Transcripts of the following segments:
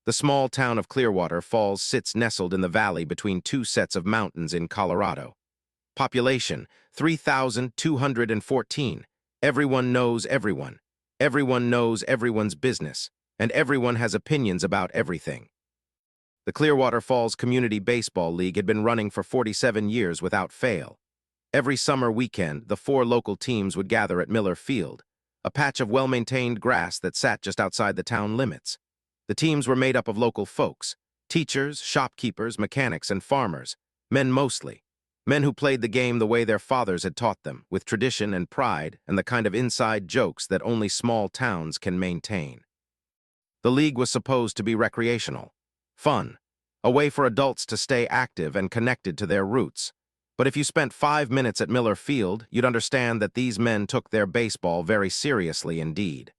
The small town of Clearwater Falls sits nestled in the valley between two sets of mountains in Colorado. Population, 3,214. Everyone knows everyone. Everyone knows everyone's business, and everyone has opinions about everything. The Clearwater Falls Community Baseball League had been running for 47 years without fail. Every summer weekend, the four local teams would gather at Miller Field, a patch of well-maintained grass that sat just outside the town limits. The teams were made up of local folks, teachers, shopkeepers, mechanics, and farmers, men mostly. Men who played the game the way their fathers had taught them, with tradition and pride and the kind of inside jokes that only small towns can maintain. The league was supposed to be recreational, fun, a way for adults to stay active and connected to their roots. But if you spent 5 minutes at Miller Field, you'd understand that these men took their baseball very seriously indeed.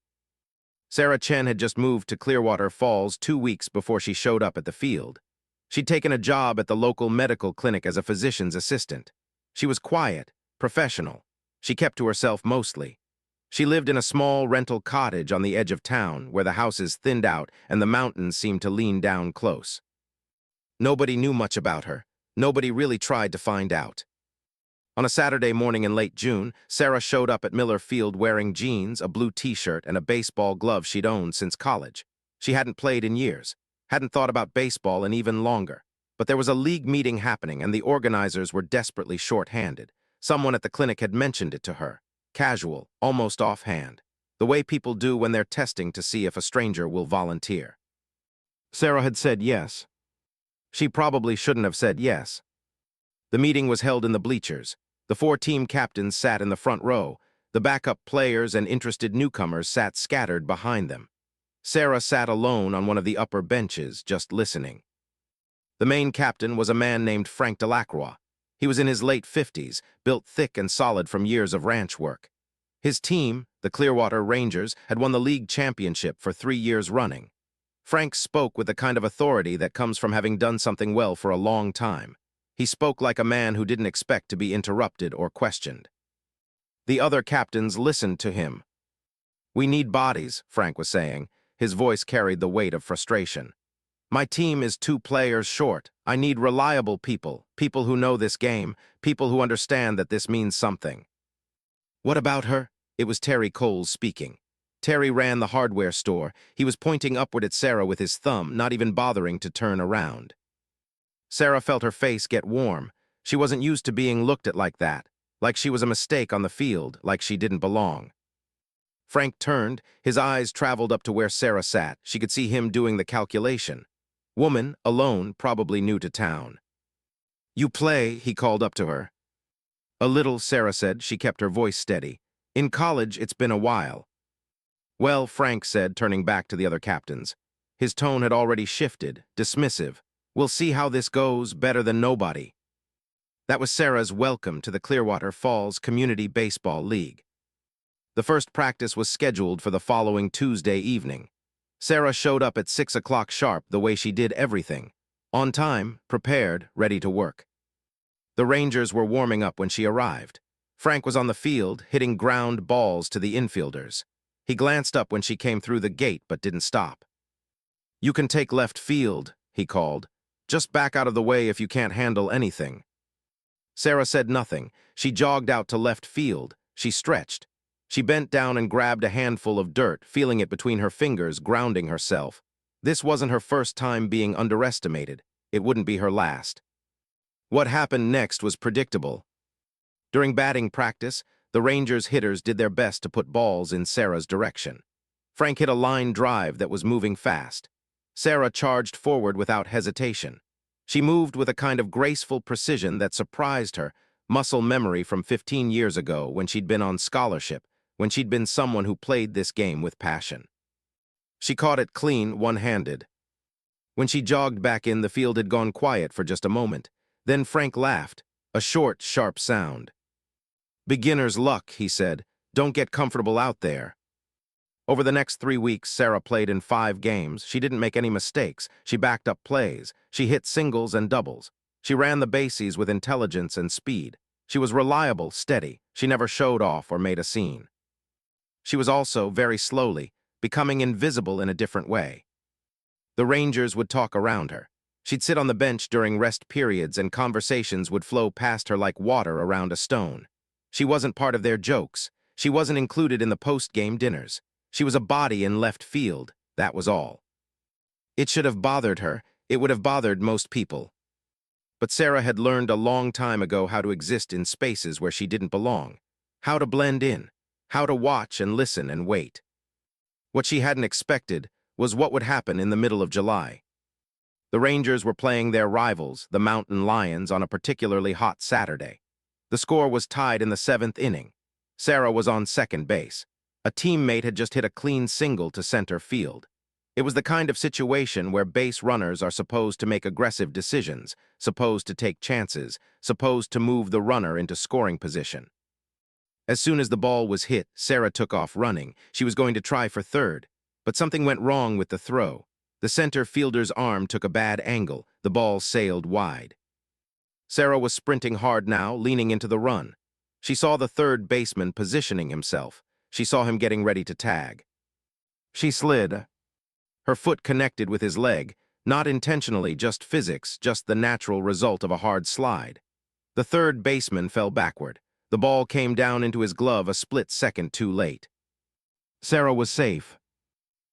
Sarah Chen had just moved to Clearwater Falls 2 weeks before she showed up at the field. She'd taken a job at the local medical clinic as a physician's assistant. She was quiet, professional. She kept to herself mostly. She lived in a small rental cottage on the edge of town where the houses thinned out and the mountains seemed to lean down close. Nobody knew much about her. Nobody really tried to find out. On a Saturday morning in late June, Sarah showed up at Miller Field wearing jeans, a blue t-shirt, and a baseball glove she'd owned since college. She hadn't played in years, hadn't thought about baseball in even longer. But there was a league meeting happening, and the organizers were desperately short-handed. Someone at the clinic had mentioned it to her. Casual, almost offhand. The way people do when they're testing to see if a stranger will volunteer. Sarah had said yes. She probably shouldn't have said yes. The meeting was held in the bleachers. The 4 team captains sat in the front row. The backup players and interested newcomers sat scattered behind them. Sarah sat alone on one of the upper benches, just listening. The main captain was a man named Frank Delacroix. He was in his late 50s, built thick and solid from years of ranch work. His team, the Clearwater Rangers, had won the league championship for 3 years running. Frank spoke with the kind of authority that comes from having done something well for a long time. He spoke like a man who didn't expect to be interrupted or questioned. The other captains listened to him. "We need bodies," Frank was saying. His voice carried the weight of frustration. "My team is 2 players short. I need reliable people, people who know this game, people who understand that this means something." "What about her?" It was Terry Coles speaking. Terry ran the hardware store. He was pointing upward at Sarah with his thumb, not even bothering to turn around. Sarah felt her face get warm. She wasn't used to being looked at like that, like she was a mistake on the field, like she didn't belong. Frank turned. His eyes traveled up to where Sarah sat. She could see him doing the calculation. Woman, alone, probably new to town. "You play," he called up to her. "A little," Sarah said. She kept her voice steady. "In college, it's been a while." "Well," Frank said, turning back to the other captains. His tone had already shifted, dismissive. "We'll see how this goes, better than nobody." That was Sarah's welcome to the Clearwater Falls Community Baseball League. The first practice was scheduled for the following Tuesday evening. Sarah showed up at 6 o'clock sharp the way she did everything. On time, prepared, ready to work. The Rangers were warming up when she arrived. Frank was on the field, hitting ground balls to the infielders. He glanced up when she came through the gate but didn't stop. "You can take left field," he called. "Just back out of the way if you can't handle anything." Sarah said nothing. She jogged out to left field. She stretched. She bent down and grabbed a handful of dirt, feeling it between her fingers, grounding herself. This wasn't her first time being underestimated. It wouldn't be her last. What happened next was predictable. During batting practice, the Rangers hitters did their best to put balls in Sarah's direction. Frank hit a line drive that was moving fast. Sarah charged forward without hesitation. She moved with a kind of graceful precision that surprised her, muscle memory from 15 years ago when she'd been on scholarship, when she'd been someone who played this game with passion. She caught it clean, one-handed. When she jogged back in, the field had gone quiet for just a moment. Then Frank laughed, a short, sharp sound. "Beginner's luck," he said. "Don't get comfortable out there." Over the next 3 weeks, Sarah played in 5 games. She didn't make any mistakes. She backed up plays. She hit singles and doubles. She ran the bases with intelligence and speed. She was reliable, steady. She never showed off or made a scene. She was also, very slowly, becoming invisible in a different way. The Rangers would talk around her. She'd sit on the bench during rest periods and conversations would flow past her like water around a stone. She wasn't part of their jokes. She wasn't included in the post-game dinners. She was a body in left field, that was all. It should have bothered her. It would have bothered most people. But Sarah had learned a long time ago how to exist in spaces where she didn't belong, how to blend in, how to watch and listen and wait. What she hadn't expected was what would happen in the middle of July. The Rangers were playing their rivals, the Mountain Lions, on a particularly hot Saturday. The score was tied in the 7th inning. Sarah was on second base. A teammate had just hit a clean single to center field. It was the kind of situation where base runners are supposed to make aggressive decisions, supposed to take chances, supposed to move the runner into scoring position. As soon as the ball was hit, Sarah took off running. She was going to try for third, but something went wrong with the throw. The center fielder's arm took a bad angle. The ball sailed wide. Sarah was sprinting hard now, leaning into the run. She saw the third baseman positioning himself. She saw him getting ready to tag. She slid. Her foot connected with his leg, not intentionally, just physics, just the natural result of a hard slide. The third baseman fell backward. The ball came down into his glove a split second too late. Sarah was safe.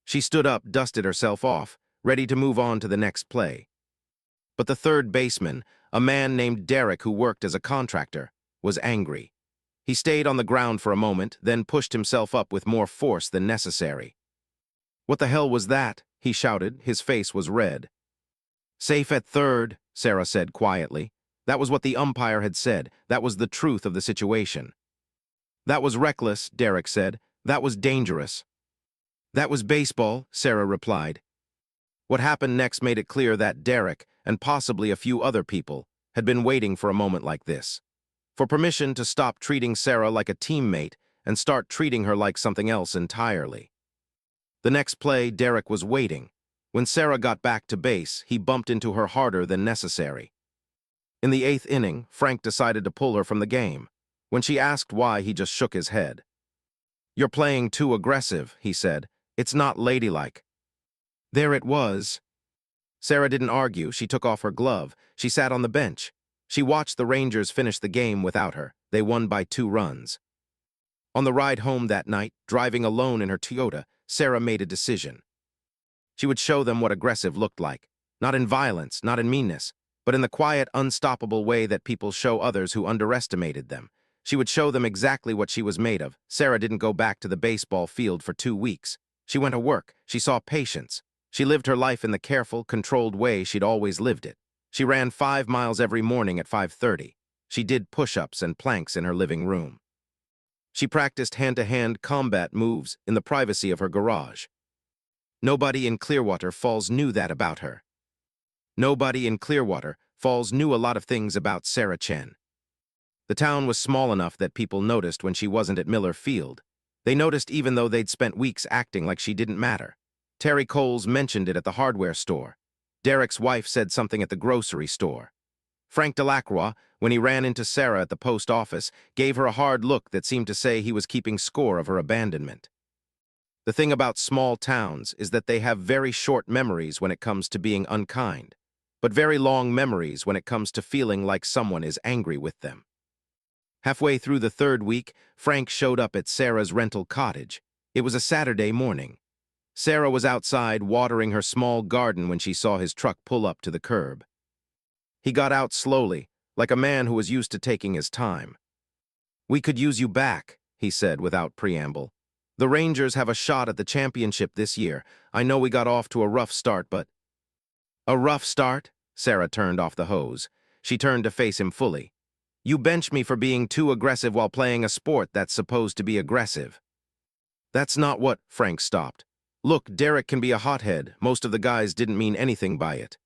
She stood up, dusted herself off, ready to move on to the next play. But the third baseman, a man named Derek who worked as a contractor, was angry. He stayed on the ground for a moment, then pushed himself up with more force than necessary. "What the hell was that?" he shouted. His face was red. "Safe at third," Sarah said quietly. That was what the umpire had said. That was the truth of the situation. "That was reckless," Derek said. "That was dangerous." "That was baseball," Sarah replied. What happened next made it clear that Derek, and possibly a few other people, had been waiting for a moment like this. For permission to stop treating Sarah like a teammate and start treating her like something else entirely. The next play, Derek was waiting. When Sarah got back to base, he bumped into her harder than necessary. In the 8th inning, Frank decided to pull her from the game. When she asked why, he just shook his head. "You're playing too aggressive," he said. "It's not ladylike." There it was. Sarah didn't argue. She took off her glove. She sat on the bench. She watched the Rangers finish the game without her. They won by 2 runs. On the ride home that night, driving alone in her Toyota, Sarah made a decision. She would show them what aggressive looked like. Not in violence, not in meanness, but in the quiet, unstoppable way that people show others who underestimated them. She would show them exactly what she was made of. Sarah didn't go back to the baseball field for 2 weeks. She went to work. She saw patients. She lived her life in the careful, controlled way she'd always lived it. She ran 5 miles every morning at 5:30. She did push-ups and planks in her living room. She practiced hand-to-hand combat moves in the privacy of her garage. Nobody in Clearwater Falls knew that about her. Nobody in Clearwater Falls knew a lot of things about Sarah Chen. The town was small enough that people noticed when she wasn't at Miller Field. They noticed even though they'd spent weeks acting like she didn't matter. Terry Coles mentioned it at the hardware store. Derek's wife said something at the grocery store. Frank Delacroix, when he ran into Sarah at the post office, gave her a hard look that seemed to say he was keeping score of her abandonment. The thing about small towns is that they have very short memories when it comes to being unkind, but very long memories when it comes to feeling like someone is angry with them. Halfway through the 3rd week, Frank showed up at Sarah's rental cottage. It was a Saturday morning. Sarah was outside watering her small garden when she saw his truck pull up to the curb. He got out slowly, like a man who was used to taking his time. "We could use you back," he said without preamble. "The Rangers have a shot at the championship this year. I know we got off to a rough start, but—" "A rough start?" Sarah turned off the hose. She turned to face him fully. "You bench me for being too aggressive while playing a sport that's supposed to be aggressive." "That's not what—" Frank stopped. "Look, Derek can be a hothead. Most of the guys didn't mean anything by it."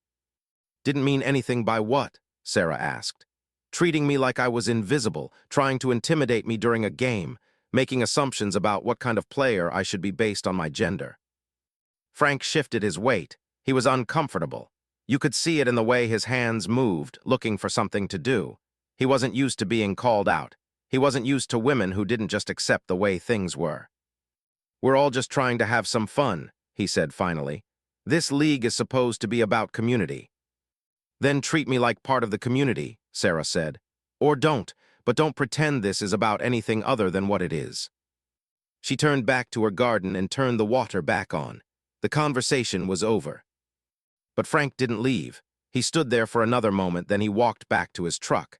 "Didn't mean anything by what?" Sarah asked. "Treating me like I was invisible, trying to intimidate me during a game, making assumptions about what kind of player I should be based on my gender." Frank shifted his weight. He was uncomfortable. You could see it in the way his hands moved, looking for something to do. He wasn't used to being called out. He wasn't used to women who didn't just accept the way things were. "We're all just trying to have some fun," he said finally. This league is supposed to be about community. Then treat me like part of the community, Sarah said. Or don't, but don't pretend this is about anything other than what it is. She turned back to her garden and turned the water back on. The conversation was over. But Frank didn't leave. He stood there for another moment, then he walked back to his truck.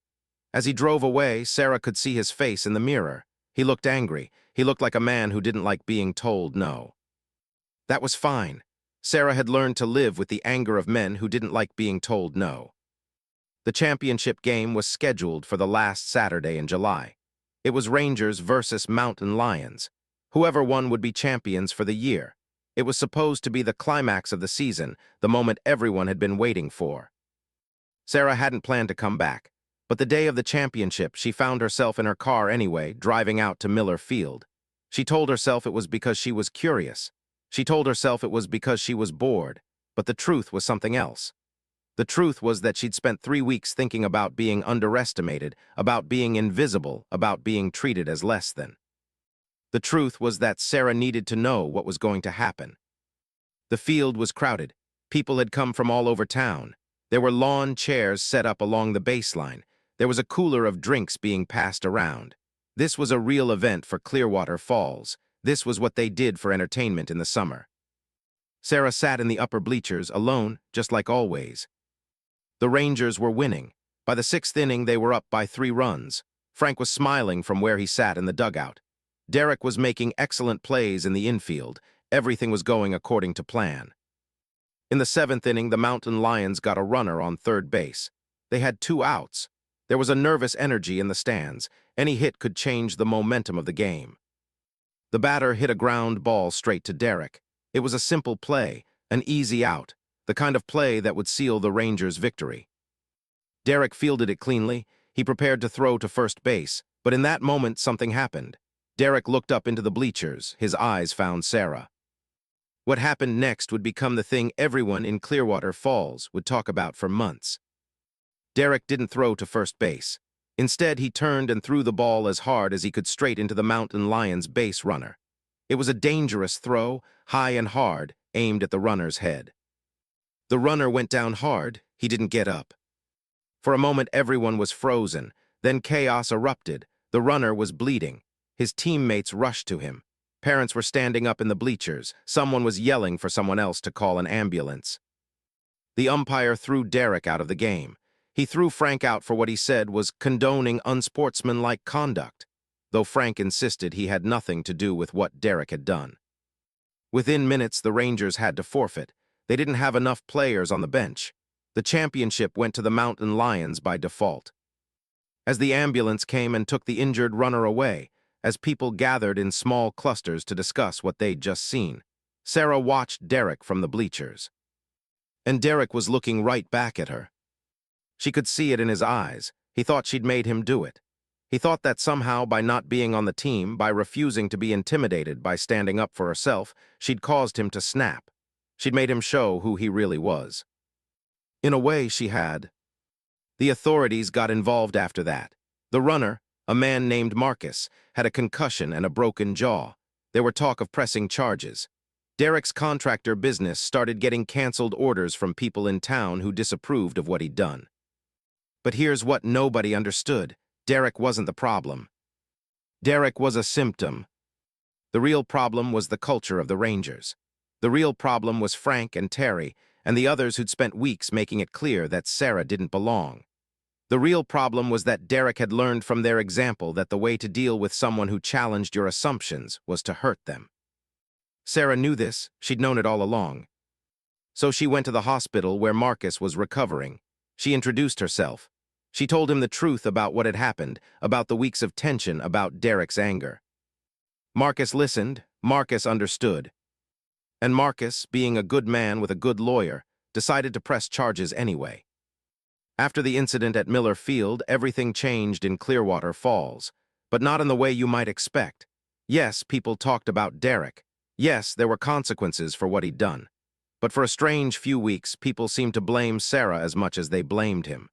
As he drove away, Sarah could see his face in the mirror. He looked angry. He looked like a man who didn't like being told no. That was fine. Sarah had learned to live with the anger of men who didn't like being told no. The championship game was scheduled for the last Saturday in July. It was Rangers versus Mountain Lions. Whoever won would be champions for the year. It was supposed to be the climax of the season, the moment everyone had been waiting for. Sarah hadn't planned to come back, but the day of the championship, she found herself in her car anyway, driving out to Miller Field. She told herself it was because she was curious. She told herself it was because she was bored, but the truth was something else. The truth was that she'd spent 3 weeks thinking about being underestimated, about being invisible, about being treated as less than. The truth was that Sarah needed to know what was going to happen. The field was crowded. People had come from all over town. There were lawn chairs set up along the baseline. There was a cooler of drinks being passed around. This was a real event for Clearwater Falls. This was what they did for entertainment in the summer. Sarah sat in the upper bleachers, alone, just like always. The Rangers were winning. By the 6th inning, they were up by 3 runs. Frank was smiling from where he sat in the dugout. Derek was making excellent plays in the infield. Everything was going according to plan. In the 7th inning, the Mountain Lions got a runner on third base. They had 2 outs. There was a nervous energy in the stands. Any hit could change the momentum of the game. The batter hit a ground ball straight to Derek. It was a simple play, an easy out, the kind of play that would seal the Rangers' victory. Derek fielded it cleanly. He prepared to throw to first base, but in that moment something happened. Derek looked up into the bleachers. His eyes found Sarah. What happened next would become the thing everyone in Clearwater Falls would talk about for months. Derek didn't throw to first base. Instead, he turned and threw the ball as hard as he could straight into the Mountain Lions' base runner. It was a dangerous throw, high and hard, aimed at the runner's head. The runner went down hard. He didn't get up. For a moment, everyone was frozen. Then chaos erupted. The runner was bleeding. His teammates rushed to him. Parents were standing up in the bleachers. Someone was yelling for someone else to call an ambulance. The umpire threw Derek out of the game. He threw Frank out for what he said was condoning unsportsmanlike conduct, though Frank insisted he had nothing to do with what Derek had done. Within minutes, the Rangers had to forfeit. They didn't have enough players on the bench. The championship went to the Mountain Lions by default. As the ambulance came and took the injured runner away, as people gathered in small clusters to discuss what they'd just seen, Sarah watched Derek from the bleachers. And Derek was looking right back at her. She could see it in his eyes. He thought she'd made him do it. He thought that somehow, by not being on the team, by refusing to be intimidated, by standing up for herself, she'd caused him to snap. She'd made him show who he really was. In a way, she had. The authorities got involved after that. The runner, a man named Marcus, had a concussion and a broken jaw. There were talk of pressing charges. Derek's contractor business started getting canceled orders from people in town who disapproved of what he'd done. But here's what nobody understood. Derek wasn't the problem. Derek was a symptom. The real problem was the culture of the Rangers. The real problem was Frank and Terry and the others who'd spent weeks making it clear that Sarah didn't belong. The real problem was that Derek had learned from their example that the way to deal with someone who challenged your assumptions was to hurt them. Sarah knew this. She'd known it all along. So she went to the hospital where Marcus was recovering. She introduced herself. She told him the truth about what had happened, about the weeks of tension, about Derek's anger. Marcus listened. Marcus understood. And Marcus, being a good man with a good lawyer, decided to press charges anyway. After the incident at Miller Field, everything changed in Clearwater Falls, but not in the way you might expect. Yes, people talked about Derek. Yes, there were consequences for what he'd done. But for a strange few weeks, people seemed to blame Sarah as much as they blamed him.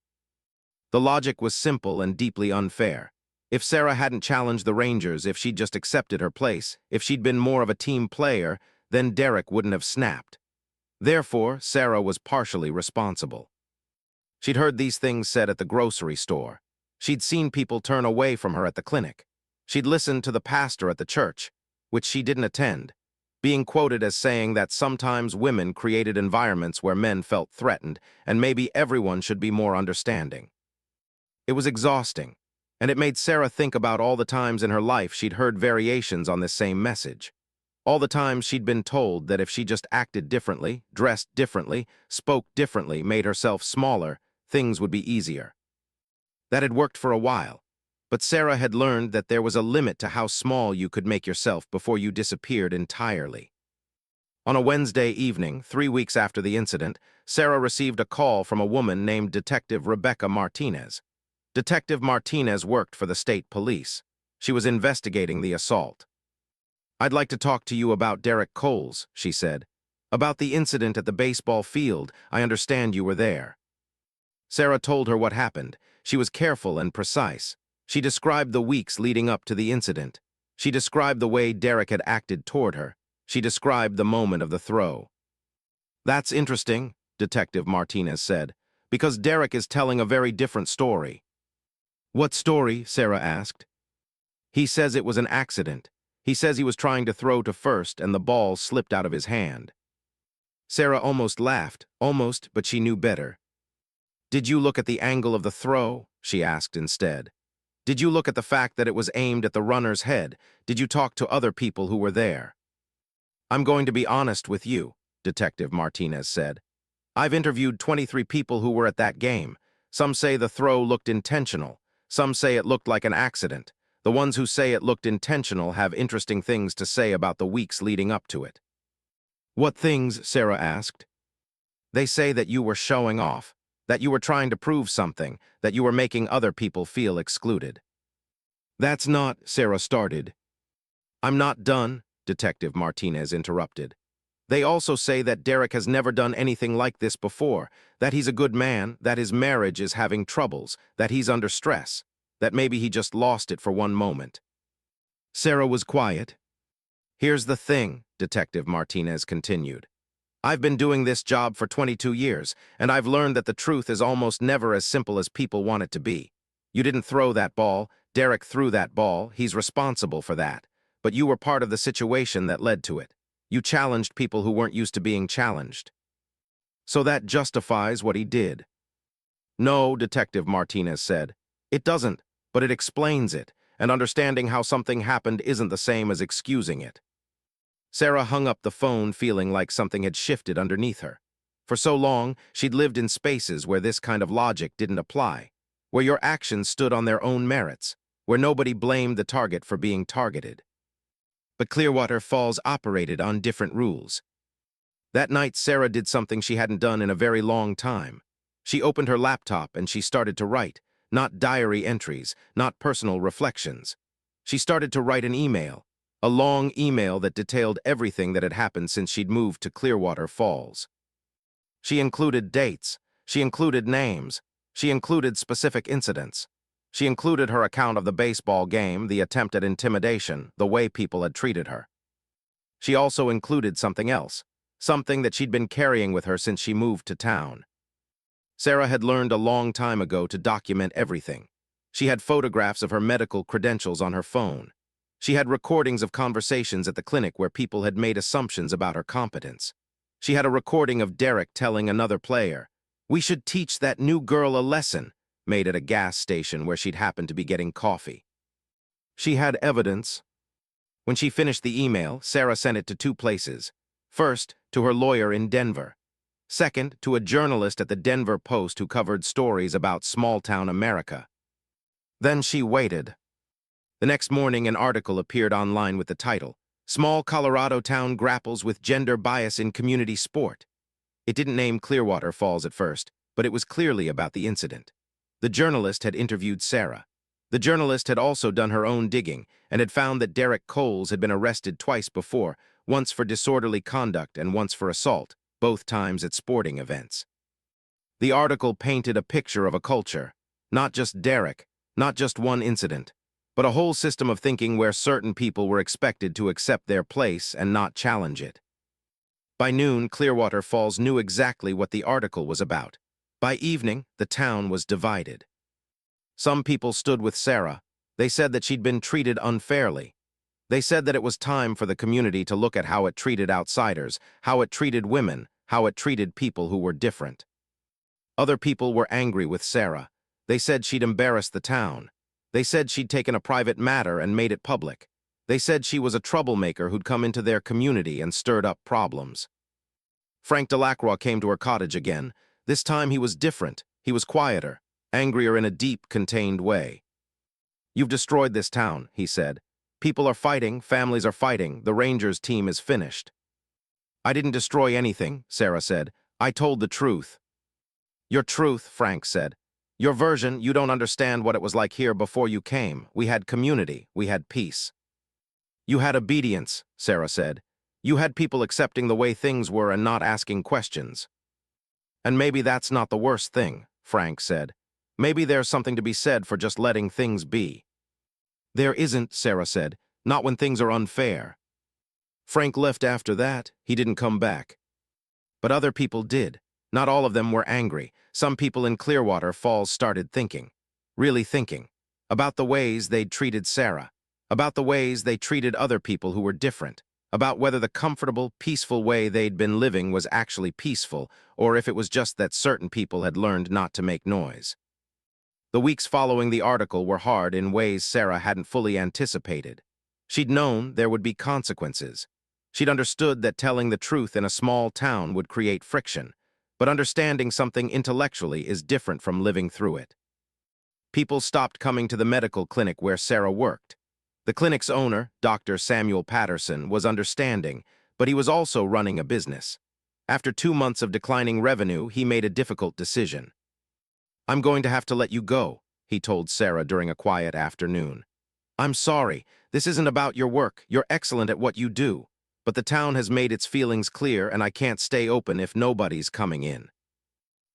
The logic was simple and deeply unfair. If Sarah hadn't challenged the Rangers, if she'd just accepted her place, if she'd been more of a team player, then Derek wouldn't have snapped. Therefore, Sarah was partially responsible. She'd heard these things said at the grocery store. She'd seen people turn away from her at the clinic. She'd listened to the pastor at the church, which she didn't attend, being quoted as saying that sometimes women created environments where men felt threatened, and maybe everyone should be more understanding. It was exhausting, and it made Sarah think about all the times in her life she'd heard variations on this same message. All the times she'd been told that if she just acted differently, dressed differently, spoke differently, made herself smaller, things would be easier. That had worked for a while, but Sarah had learned that there was a limit to how small you could make yourself before you disappeared entirely. On a Wednesday evening, 3 weeks after the incident, Sarah received a call from a woman named Detective Rebecca Martinez. Detective Martinez worked for the state police. She was investigating the assault. "I'd like to talk to you about Derek Coles," she said. "About the incident at the baseball field. I understand you were there." Sarah told her what happened. She was careful and precise. She described the weeks leading up to the incident. She described the way Derek had acted toward her. She described the moment of the throw. "That's interesting," Detective Martinez said, "because Derek is telling a very different story." "What story?" Sarah asked. "He says it was an accident. He says he was trying to throw to first and the ball slipped out of his hand." Sarah almost laughed, but she knew better. "Did you look at the angle of the throw?" she asked instead. "Did you look at the fact that it was aimed at the runner's head? Did you talk to other people who were there?" "I'm going to be honest with you," Detective Martinez said. "I've interviewed 23 people who were at that game. Some say the throw looked intentional. Some say it looked like an accident. The ones who say it looked intentional have interesting things to say about the weeks leading up to it." "What things?" Sarah asked. "They say that you were showing off, that you were trying to prove something, that you were making other people feel excluded." "That's not," Sarah started. "I'm not done," Detective Martinez interrupted. "They also say that Derek has never done anything like this before, that he's a good man, that his marriage is having troubles, that he's under stress, that maybe he just lost it for one moment." Sarah was quiet. "Here's the thing," Detective Martinez continued. "I've been doing this job for 22 years, and I've learned that the truth is almost never as simple as people want it to be. You didn't throw that ball. Derek threw that ball. He's responsible for that. But you were part of the situation that led to it. You challenged people who weren't used to being challenged. So that justifies what he did." "No," Detective Martinez said. "It doesn't, but it explains it, and understanding how something happened isn't the same as excusing it." Sarah hung up the phone feeling like something had shifted underneath her. For so long, she'd lived in spaces where this kind of logic didn't apply, where your actions stood on their own merits, where nobody blamed the target for being targeted. But Clearwater Falls operated on different rules. That night, Sarah did something she hadn't done in a very long time. She opened her laptop and she started to write, not diary entries, not personal reflections. She started to write an email, a long email that detailed everything that had happened since she'd moved to Clearwater Falls. She included dates, she included names, she included specific incidents. She included her account of the baseball game, the attempt at intimidation, the way people had treated her. She also included something else, something that she'd been carrying with her since she moved to town. Sarah had learned a long time ago to document everything. She had photographs of her medical credentials on her phone. She had recordings of conversations at the clinic where people had made assumptions about her competence. She had a recording of Derek telling another player, "We should teach that new girl a lesson," made at a gas station where she'd happened to be getting coffee. She had evidence. When she finished the email, Sarah sent it to 2 places. First, to her lawyer in Denver. Second, to a journalist at the Denver Post who covered stories about small-town America. Then she waited. The next morning, an article appeared online with the title, "Small Colorado Town Grapples with Gender Bias in Community Sport." It didn't name Clearwater Falls at first, but it was clearly about the incident. The journalist had interviewed Sarah. The journalist had also done her own digging and had found that Derek Coles had been arrested twice before, once for disorderly conduct and once for assault, both times at sporting events. The article painted a picture of a culture, not just Derek, not just one incident, but a whole system of thinking where certain people were expected to accept their place and not challenge it. By noon, Clearwater Falls knew exactly what the article was about. By evening, the town was divided. Some people stood with Sarah. They said that she'd been treated unfairly. They said that it was time for the community to look at how it treated outsiders, how it treated women, how it treated people who were different. Other people were angry with Sarah. They said she'd embarrassed the town. They said she'd taken a private matter and made it public. They said she was a troublemaker who'd come into their community and stirred up problems. Frank Delacroix came to her cottage again. This time he was different. He was quieter, angrier in a deep, contained way. "You've destroyed this town," he said. "People are fighting, families are fighting, the Rangers team is finished." "I didn't destroy anything," Sarah said. "I told the truth." "Your truth," Frank said. "Your version, you don't understand what it was like here before you came. We had community, we had peace." "You had obedience," Sarah said. "You had people accepting the way things were and not asking questions." "And maybe that's not the worst thing," Frank said. "Maybe there's something to be said for just letting things be." "There isn't," Sarah said. "Not when things are unfair." Frank left after that. He didn't come back. But other people did. Not all of them were angry. Some people in Clearwater Falls started thinking, really thinking, about the ways they'd treated Sarah, about the ways they treated other people who were different, about whether the comfortable, peaceful way they'd been living was actually peaceful, or if it was just that certain people had learned not to make noise. The weeks following the article were hard in ways Sarah hadn't fully anticipated. She'd known there would be consequences. She'd understood that telling the truth in a small town would create friction, but understanding something intellectually is different from living through it. People stopped coming to the medical clinic where Sarah worked. The clinic's owner, Dr. Samuel Patterson, was understanding, but he was also running a business. After 2 months of declining revenue, he made a difficult decision. "I'm going to have to let you go," he told Sarah during a quiet afternoon. "I'm sorry. This isn't about your work. You're excellent at what you do. But the town has made its feelings clear, and I can't stay open if nobody's coming in."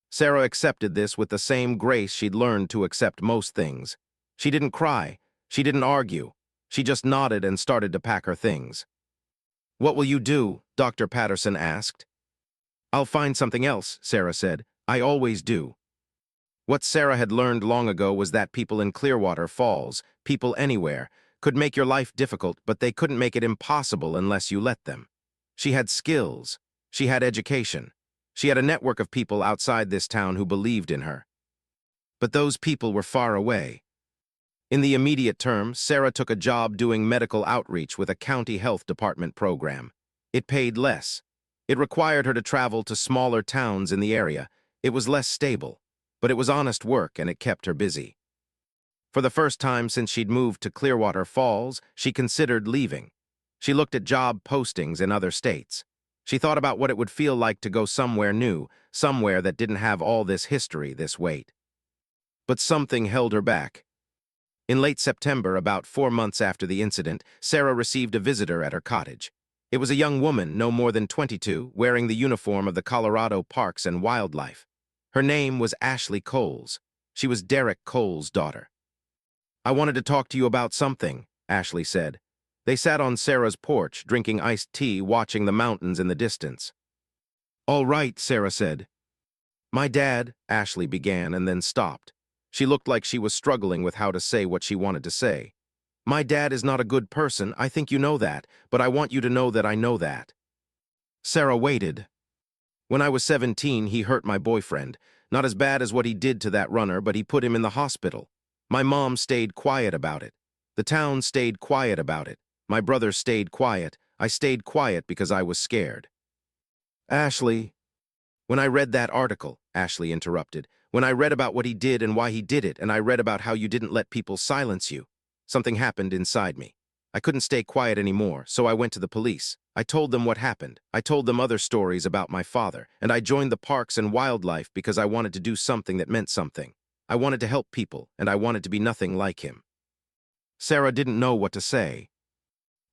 Sarah accepted this with the same grace she'd learned to accept most things. She didn't cry. She didn't argue. She just nodded and started to pack her things. "What will you do?" Dr. Patterson asked. "I'll find something else," Sarah said. "I always do." What Sarah had learned long ago was that people in Clearwater Falls, people anywhere, could make your life difficult, but they couldn't make it impossible unless you let them. She had skills. She had education. She had a network of people outside this town who believed in her. But those people were far away. In the immediate term, Sarah took a job doing medical outreach with a county health department program. It paid less. It required her to travel to smaller towns in the area. It was less stable, but it was honest work and it kept her busy. For the first time since she'd moved to Clearwater Falls, she considered leaving. She looked at job postings in other states. She thought about what it would feel like to go somewhere new, somewhere that didn't have all this history, this weight. But something held her back. In late September, about 4 months after the incident, Sarah received a visitor at her cottage. It was a young woman, no more than 22, wearing the uniform of the Colorado Parks and Wildlife. Her name was Ashley Coles. She was Derek Coles' daughter. "I wanted to talk to you about something," Ashley said. They sat on Sarah's porch, drinking iced tea, watching the mountains in the distance. "All right," Sarah said. "My dad," Ashley began and then stopped. She looked like she was struggling with how to say what she wanted to say. "My dad is not a good person, I think you know that, but I want you to know that I know that." Sarah waited. "When I was 17, he hurt my boyfriend. Not as bad as what he did to that runner, but he put him in the hospital. My mom stayed quiet about it. The town stayed quiet about it. My brother stayed quiet. I stayed quiet because I was scared." "Ashley." "When I read that article," Ashley interrupted, "when I read about what he did and why he did it, and I read about how you didn't let people silence you, something happened inside me. I couldn't stay quiet anymore, so I went to the police. I told them what happened. I told them other stories about my father, and I joined the Parks and Wildlife because I wanted to do something that meant something. I wanted to help people, and I wanted to be nothing like him." Sarah didn't know what to say.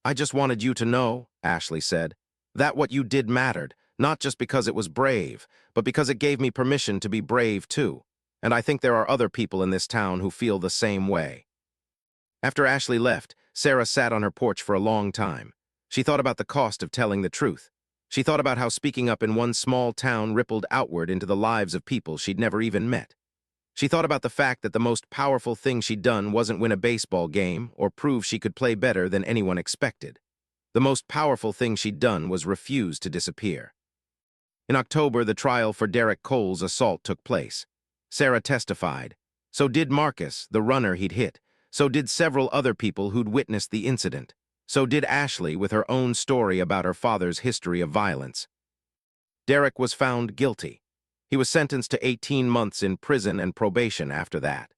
"I just wanted you to know," Ashley said, "that what you did mattered, not just because it was brave, but because it gave me permission to be brave too. And I think there are other people in this town who feel the same way." After Ashley left, Sarah sat on her porch for a long time. She thought about the cost of telling the truth. She thought about how speaking up in one small town rippled outward into the lives of people she'd never even met. She thought about the fact that the most powerful thing she'd done wasn't win a baseball game or prove she could play better than anyone expected. The most powerful thing she'd done was refuse to disappear. In October, the trial for Derek Cole's assault took place. Sarah testified. So did Marcus, the runner he'd hit. So did several other people who'd witnessed the incident. So did Ashley with her own story about her father's history of violence. Derek was found guilty. He was sentenced to 18 months in prison and probation after that.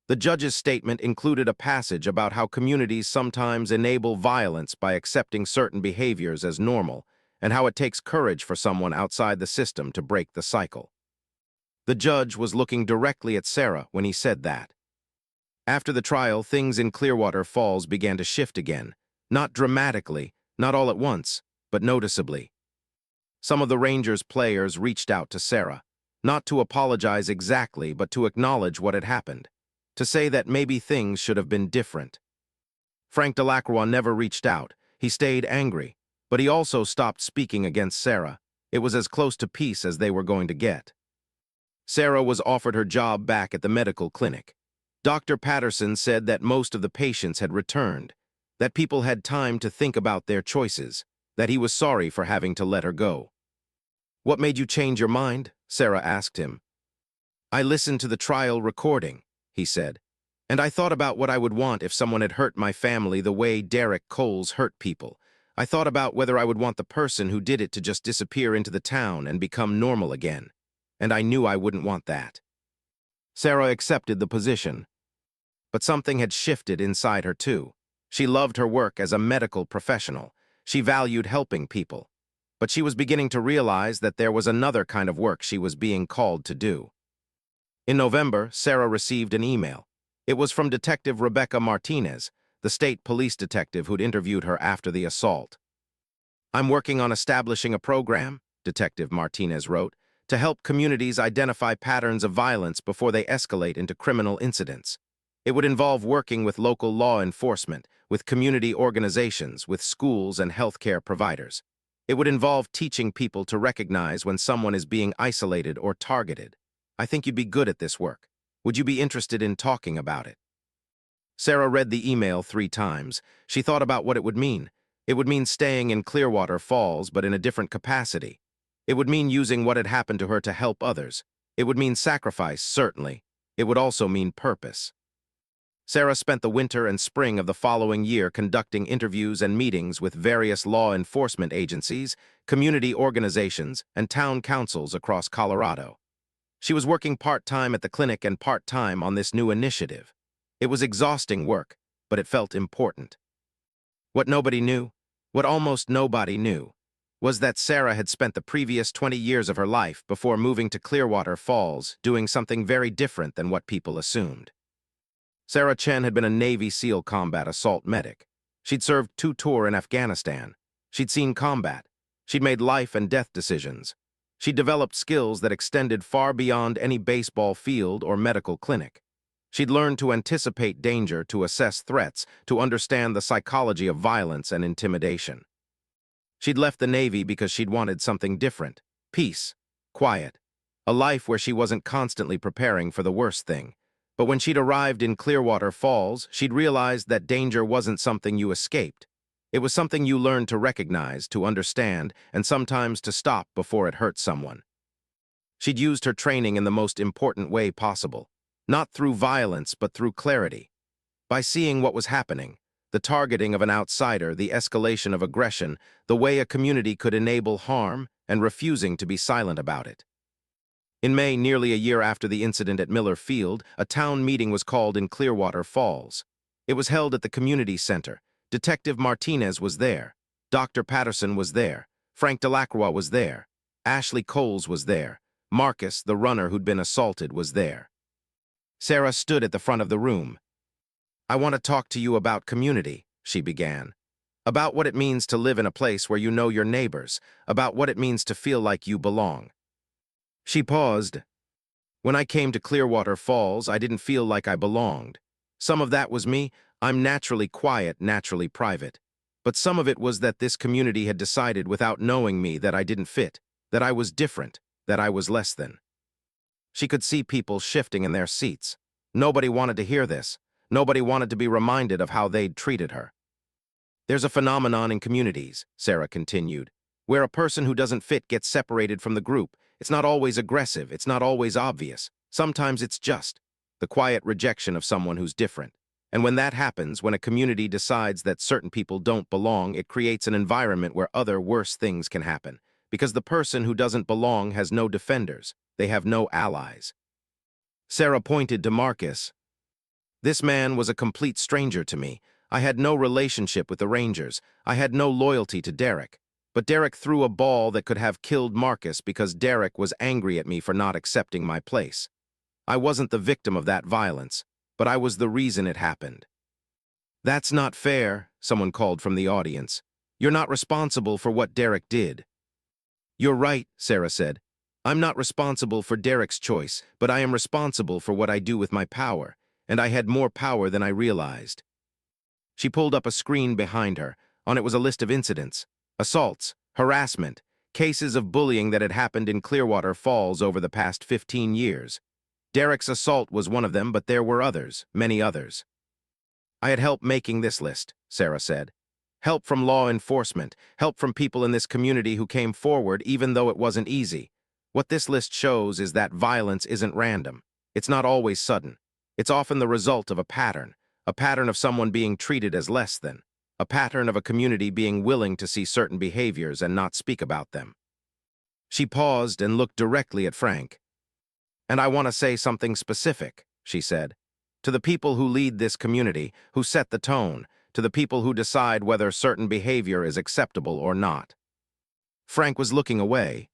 The judge's statement included a passage about how communities sometimes enable violence by accepting certain behaviors as normal, and how it takes courage for someone outside the system to break the cycle. The judge was looking directly at Sarah when he said that. After the trial, things in Clearwater Falls began to shift again, not dramatically, not all at once, but noticeably. Some of the Rangers players reached out to Sarah, not to apologize exactly, but to acknowledge what had happened, to say that maybe things should have been different. Frank Delacroix never reached out. He stayed angry, but he also stopped speaking against Sarah. It was as close to peace as they were going to get. Sarah was offered her job back at the medical clinic. Dr. Patterson said that most of the patients had returned, that people had time to think about their choices, that he was sorry for having to let her go. "What made you change your mind?" Sarah asked him. "I listened to the trial recording," he said, "and I thought about what I would want if someone had hurt my family the way Derek Coles hurt people. I thought about whether I would want the person who did it to just disappear into the town and become normal again. And I knew I wouldn't want that." Sarah accepted the position. But something had shifted inside her too. She loved her work as a medical professional. She valued helping people. But she was beginning to realize that there was another kind of work she was being called to do. In November, Sarah received an email. It was from Detective Rebecca Martinez, the state police detective who'd interviewed her after the assault. "I'm working on establishing a program," Detective Martinez wrote, "to help communities identify patterns of violence before they escalate into criminal incidents. It would involve working with local law enforcement, with community organizations, with schools and healthcare providers. It would involve teaching people to recognize when someone is being isolated or targeted. I think you'd be good at this work. Would you be interested in talking about it?" Sarah read the email 3 times. She thought about what it would mean. It would mean staying in Clearwater Falls, but in a different capacity. It would mean using what had happened to her to help others. It would mean sacrifice, certainly. It would also mean purpose. Sarah spent the winter and spring of the following year conducting interviews and meetings with various law enforcement agencies, community organizations, and town councils across Colorado. She was working part-time at the clinic and part-time on this new initiative. It was exhausting work, but it felt important. What nobody knew, what almost nobody knew, was that Sarah had spent the previous 20 years of her life before moving to Clearwater Falls doing something very different than what people assumed. Sarah Chen had been a Navy SEAL combat assault medic. She'd served 2 tours in Afghanistan. She'd seen combat. She'd made life and death decisions. She'd developed skills that extended far beyond any baseball field or medical clinic. She'd learned to anticipate danger, to assess threats, to understand the psychology of violence and intimidation. She'd left the Navy because she'd wanted something different. Peace, quiet, a life where she wasn't constantly preparing for the worst thing. But when she'd arrived in Clearwater Falls, she'd realized that danger wasn't something you escaped. It was something you learned to recognize, to understand, and sometimes to stop before it hurt someone. She'd used her training in the most important way possible, not through violence, but through clarity. By seeing what was happening, the targeting of an outsider, the escalation of aggression, the way a community could enable harm, and refusing to be silent about it. In May, nearly a year after the incident at Miller Field, a town meeting was called in Clearwater Falls. It was held at the community center. Detective Martinez was there. Dr. Patterson was there. Frank Delacroix was there. Ashley Coles was there. Marcus, the runner who'd been assaulted, was there. Sarah stood at the front of the room. "I want to talk to you about community," she began. "About what it means to live in a place where you know your neighbors, about what it means to feel like you belong." She paused. "When I came to Clearwater Falls, I didn't feel like I belonged. Some of that was me. I'm naturally quiet, naturally private. But some of it was that this community had decided without knowing me that I didn't fit, that I was different, that I was less than. She could see people shifting in their seats. Nobody wanted to hear this. Nobody wanted to be reminded of how they'd treated her. There's a phenomenon in communities, Sarah continued, where a person who doesn't fit gets separated from the group. It's not always aggressive, it's not always obvious. Sometimes it's just the quiet rejection of someone who's different. And when that happens, when a community decides that certain people don't belong, it creates an environment where other worse things can happen. Because the person who doesn't belong has no defenders. They have no allies. Sarah pointed to Marcus. This man was a complete stranger to me. I had no relationship with the Rangers. I had no loyalty to Derek. But Derek threw a ball that could have killed Marcus because Derek was angry at me for not accepting my place. I wasn't the victim of that violence, but I was the reason it happened. That's not fair, someone called from the audience. You're not responsible for what Derek did. You're right, Sarah said. I'm not responsible for Derek's choice, but I am responsible for what I do with my power, and I had more power than I realized. She pulled up a screen behind her. On it was a list of incidents, assaults, harassment, cases of bullying that had happened in Clearwater Falls over the past 15 years. Derek's assault was one of them, but there were others, many others. I had help making this list, Sarah said. Help from law enforcement, help from people in this community who came forward even though it wasn't easy. What this list shows is that violence isn't random. It's not always sudden. It's often the result of a pattern of someone being treated as less than, a pattern of a community being willing to see certain behaviors and not speak about them. She paused and looked directly at Frank. And I want to say something specific, she said, to the people who lead this community, who set the tone, to the people who decide whether certain behavior is acceptable or not. Frank was looking away.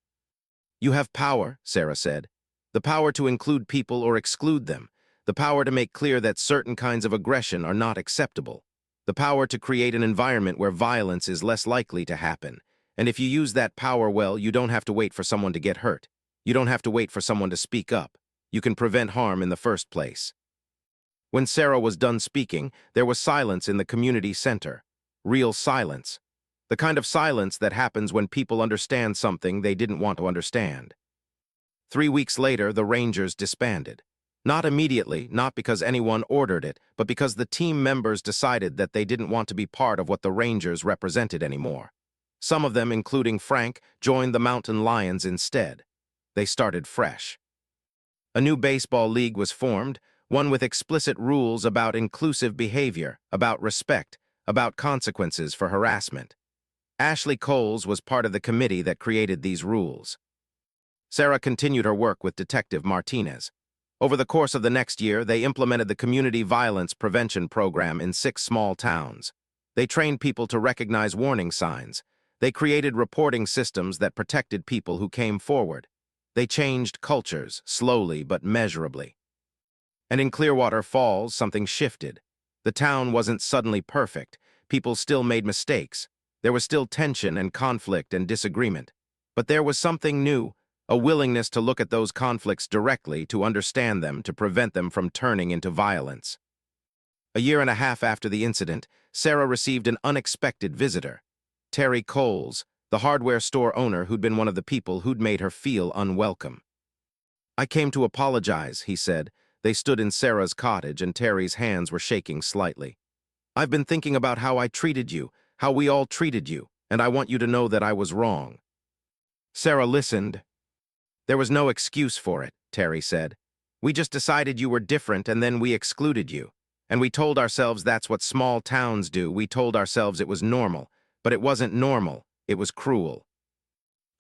You have power, Sarah said. The power to include people or exclude them. The power to make clear that certain kinds of aggression are not acceptable. The power to create an environment where violence is less likely to happen. And if you use that power well, you don't have to wait for someone to get hurt. You don't have to wait for someone to speak up. You can prevent harm in the first place. When Sarah was done speaking, there was silence in the community center. Real silence. The kind of silence that happens when people understand something they didn't want to understand. 3 weeks later, the Rangers disbanded. Not immediately, not because anyone ordered it, but because the team members decided that they didn't want to be part of what the Rangers represented anymore. Some of them, including Frank, joined the Mountain Lions instead. They started fresh. A new baseball league was formed, one with explicit rules about inclusive behavior, about respect, about consequences for harassment. Ashley Coles was part of the committee that created these rules. Sarah continued her work with Detective Martinez. Over the course of the next year, they implemented the Community Violence Prevention Program in 6 small towns. They trained people to recognize warning signs. They created reporting systems that protected people who came forward. They changed cultures, slowly but measurably. And in Clearwater Falls, something shifted. The town wasn't suddenly perfect. People still made mistakes. There was still tension and conflict and disagreement. But there was something new, a willingness to look at those conflicts directly, to understand them, to prevent them from turning into violence. A year and a half after the incident, Sarah received an unexpected visitor. Terry Coles, the hardware store owner who'd been one of the people who'd made her feel unwelcome. I came to apologize, he said. They stood in Sarah's cottage and Terry's hands were shaking slightly. I've been thinking about how I treated you, how we all treated you, and I want you to know that I was wrong. Sarah listened. There was no excuse for it, Terry said. We just decided you were different and then we excluded you. And we told ourselves that's what small towns do. We told ourselves it was normal. But it wasn't normal. It was cruel.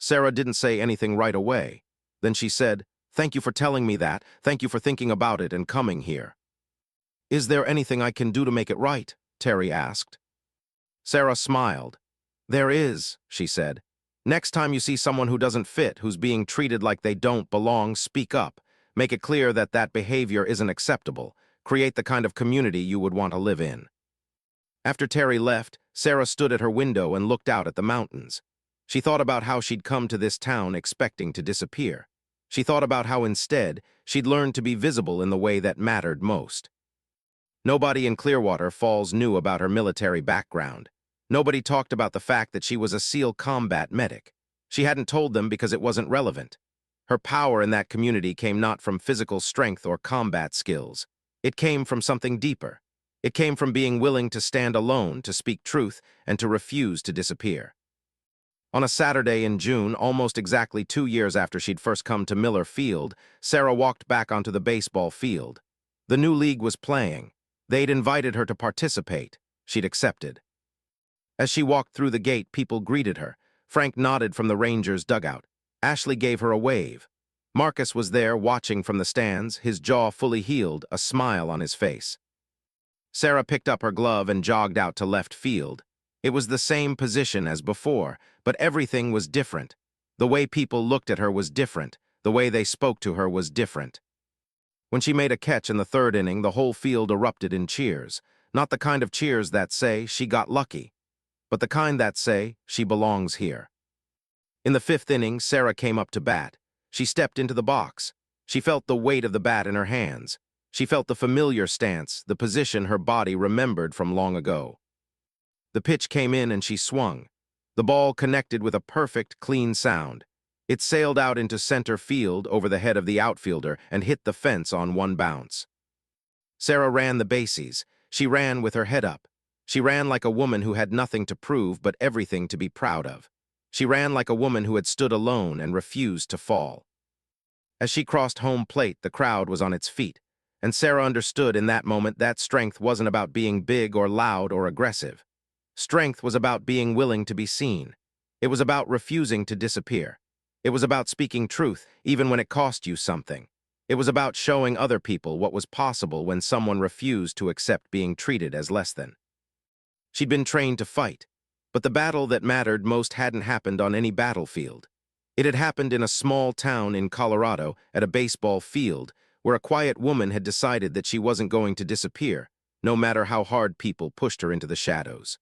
Sarah didn't say anything right away. Then she said, "Thank you for telling me that. Thank you for thinking about it and coming here." "Is there anything I can do to make it right?" Terry asked. Sarah smiled. "There is," she said. "Next time you see someone who doesn't fit, who's being treated like they don't belong, speak up. Make it clear that that behavior isn't acceptable. Create the kind of community you would want to live in." After Terry left, Sarah stood at her window and looked out at the mountains. She thought about how she'd come to this town expecting to disappear. She thought about how instead, she'd learned to be visible in the way that mattered most. Nobody in Clearwater Falls knew about her military background. Nobody talked about the fact that she was a SEAL combat medic. She hadn't told them because it wasn't relevant. Her power in that community came not from physical strength or combat skills. It came from something deeper. It came from being willing to stand alone, to speak truth, and to refuse to disappear. On a Saturday in June, almost exactly 2 years after she'd first come to Miller Field, Sarah walked back onto the baseball field. The new league was playing. They'd invited her to participate. She'd accepted. As she walked through the gate, people greeted her. Frank nodded from the Rangers' dugout. Ashley gave her a wave. Marcus was there, watching from the stands, his jaw fully healed, a smile on his face. Sarah picked up her glove and jogged out to left field. It was the same position as before, but everything was different. The way people looked at her was different. The way they spoke to her was different. When she made a catch in the third inning, the whole field erupted in cheers. Not the kind of cheers that say, "She got lucky," but the kind that say, "She belongs here." In the fifth inning, Sarah came up to bat. She stepped into the box. She felt the weight of the bat in her hands. She felt the familiar stance, the position her body remembered from long ago. The pitch came in and she swung. The ball connected with a perfect, clean sound. It sailed out into center field over the head of the outfielder and hit the fence on one bounce. Sarah ran the bases. She ran with her head up. She ran like a woman who had nothing to prove but everything to be proud of. She ran like a woman who had stood alone and refused to fall. As she crossed home plate, the crowd was on its feet, and Sarah understood in that moment that strength wasn't about being big or loud or aggressive. Strength was about being willing to be seen. It was about refusing to disappear. It was about speaking truth, even when it cost you something. It was about showing other people what was possible when someone refused to accept being treated as less than. She'd been trained to fight, but the battle that mattered most hadn't happened on any battlefield. It had happened in a small town in Colorado at a baseball field where a quiet woman had decided that she wasn't going to disappear, no matter how hard people pushed her into the shadows.